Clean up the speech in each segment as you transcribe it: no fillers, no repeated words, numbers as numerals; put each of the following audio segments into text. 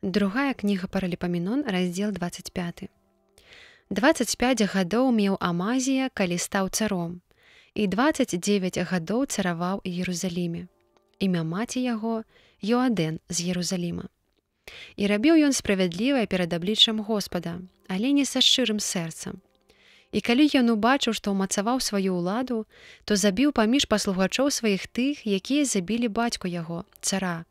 Другая кніга Параліпаменон, раздзел 25. 25 гадоў меў Амазія, калі стаў царом, і 29 гадоў цараваў у Іерусаліме. Імя маці яго Йоадэн з Іерусаліма. І рабіў ён справядлівае перад абліччам Господа, але не са шчырым сэрцам. І калі ён убачыў, што ўмацаваў сваю ўладу, то забіў паміж паслугачоў сваіх тых, якія забілі бацьку яго, цара,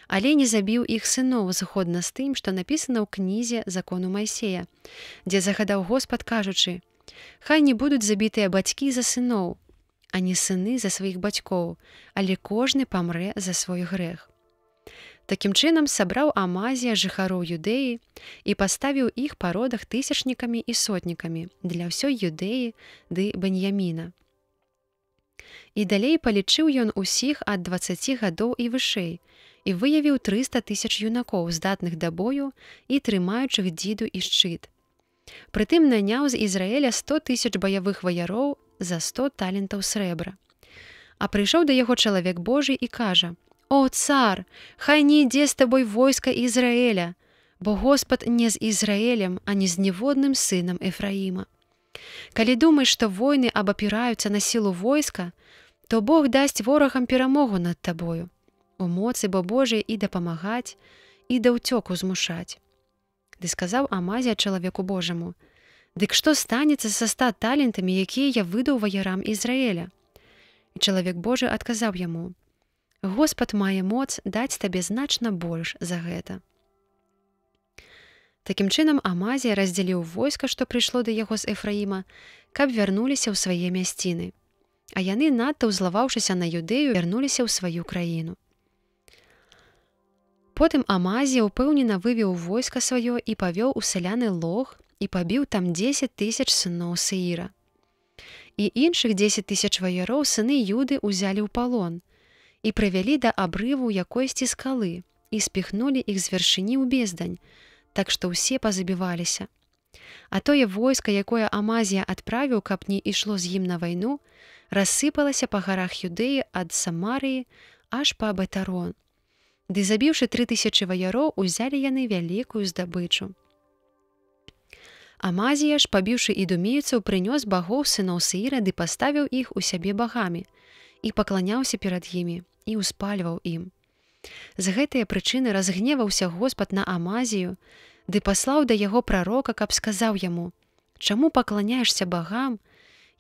але не забіў іх сыноў згодна з тым, што напісана ў кнізе закону Майсея, дзе загадаў Господ, кажучы: «Хай не будуць забітыя бацькі за сыноў, а не сыны за сваіх бацькоў, але кожны памрэ за свой грэх». Такім чынам сабраў Амазія жыхароў Юдэі і паставіў іх па родах тысячнікамі і сотнікамі для ўсёй Юдэі ды Беньяміна. І далей палічыў ён усіх ад 20 гадоў і вышэй, і выявіў 300 000 юнакоў, здатных да бою і трымаючых дзіду і шчыт. Прытым наняў з Ізраэля 100 000 баявых ваяроў за 100 талентаў срэбра. А прыйшоў да яго чалавек Божий і кажа: «О, цар, хай не ідзе з табой войска Ізраэля, бо Господ не з Ізраэлем, а не з ніводным сынам Ефраіма. Калі думаеш, што войны абапіраюцца на сілу войска, то Бог дасць ворагам перамогу над табою, у моцы бо Божай і дапамагаць, і да ўцёку змушаць». Ды сказаў Амазія чалавеку Божаму: «Дык што станецца са 100 талентамі, якія я выдаў ваярам Ізраэля?» І чалавек Божы адказаў яму: «Господ мае моц даць табе значна больш за гэта». Такім чынам Амазія раздзяліў войска, што прыйшло да яго з Ефраіма, каб вярнуліся ў свае мясціны. А яны, надта ўзлаваўшыся на Юдэю, вярнуліся ў сваю краіну. Потым Амазія ўпэўнена вывеў войска сваё і павёў у саляны лог і пабіў там 10 000 сыноў Сеіра. І іншых 10 000 ваяроў сыны Юды ўзялі ў палон і прывялі да абрыву якойсьці скалы і спіхнулі іх з вяршыні ў бездань, так што ўсе пазабіваліся. А тое войска, якое Амазія адправіў, каб не ішло з ім на вайну, рассыпалася па гарах Юдэі ад Самарыі аж па Бетарон. Ды забіўшы 3000 ваяроў, узялі яны вялікую здабычу. Амазія ж, пабіўшы ідумейцаў, прынёс багоў сыноў Сеіра ды паставіў іх у сябе багамі і пакланяўся перад імі і ўспальваў ім. З гэтае прычыны разгневаўся Господ на Амазію, ды паслаў да яго прарока, каб сказаў яму: «Чаму пакланяешся багам,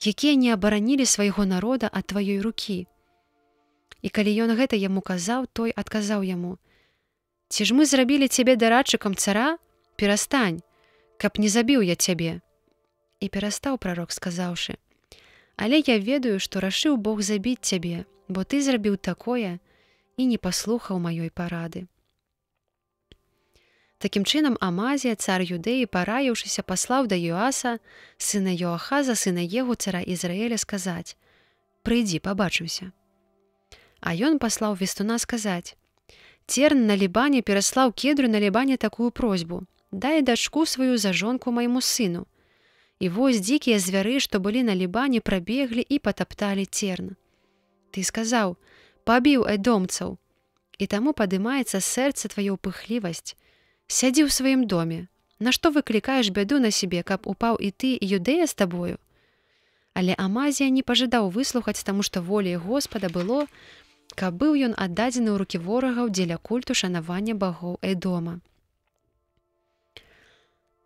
якія не абаранілі свайго народа ад тваёй рукі?» І калі ён гэта яму казаў, той адказаў яму: «Ці ж мы зрабілі цябе дарадчыкам цара? Перастань, каб не забіў я цябе». І перастаў прарок, сказаўшы: «Але я ведаю, што рашыў Бог забіць цябе, бо ты зрабіў такое і не паслухаў маёй парады». Такім чынам Амазія, цар Юдэі, параіўшыся, паслаў да Йоаса, сына Йоахаза, сына Егу, цара Ізраэля, сказаць: «Прыйдзі, пабачымся». А ён паслаў вестуна сказаць: «Церн на Лібане пераслаў кедру на Лібане такую просьбу: дай дачку сваю за жонку майму сыну. І вось дзікія звяры, што былі на Лібане, прабеглі і патапталі церн. Ты сказаў: пабіў эдомцаў, і таму падымаецца сэрца тваё ў пыхлівасць. Сядзі ў сваім доме, нашто выклікаеш бяду на сябе, каб упаў і ты, і Юдэя з табою?» Але Амазія не пажадаў выслухаць, таму што воляй Господа было, каб быў ён аддадзены ў рукі ворагаў дзеля культу шанавання багоў Эдома.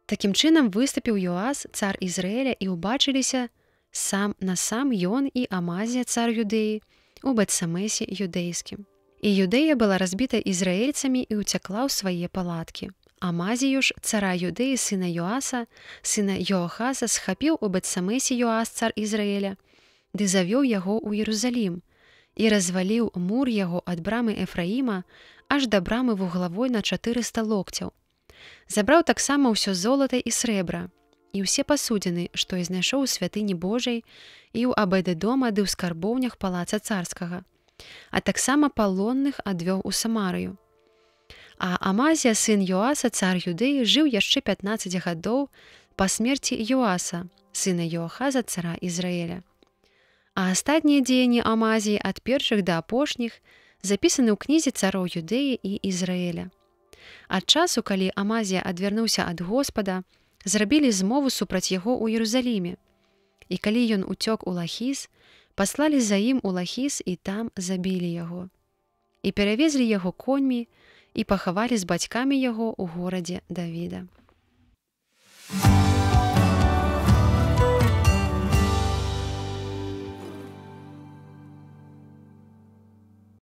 Такім чынам выступіў Йоас, цар Ізраэля, і ўбачыліся сам на сам ён і Амазія, цар Юдэі, у Бет-Самесе юдэйскім. І Юдэя была разбіта ізраэльцамі і ўцякла ў свае палаткі. Амазію ж, цара Юдэі, сына Йоаса, сына Йоахаза, схапіў у Бет-Самесе Йоас, цар Ізраэля, ды завёў яго ў Іерусалім і разваліў мур яго ад брамы Ефраіма аж да брамы вуглавой на 400 локцяў. Забраў таксама ўсё золата і срэбра, і ўсе пасудзіны, што і знайшоў у святыні Божай і ў Абед-Эдома ды ў скарбоўнях палаца царскага, а таксама палонных адвёў у Самарыю. А Амазія, сын Йоаса, цар Юдэі, жыў яшчэ 15 гадоў па смерці Йоаса, сына Йоахаза, цара Ізраэля. А астатнія дзеянні Амазіі ад першых да апошніх запісаны ў кнізе цароў Юдэі і Ізраэля. Ад часу, калі Амазія адвярнуўся ад Господа, зрабілі змову супраць яго ў Іерусаліме. І калі ён уцёк у Лахіс, паслалі за ім у Лахіс і там забілі яго. І перавезлі яго коньмі і пахавалі з бацькамі яго ў горадзе Давіда.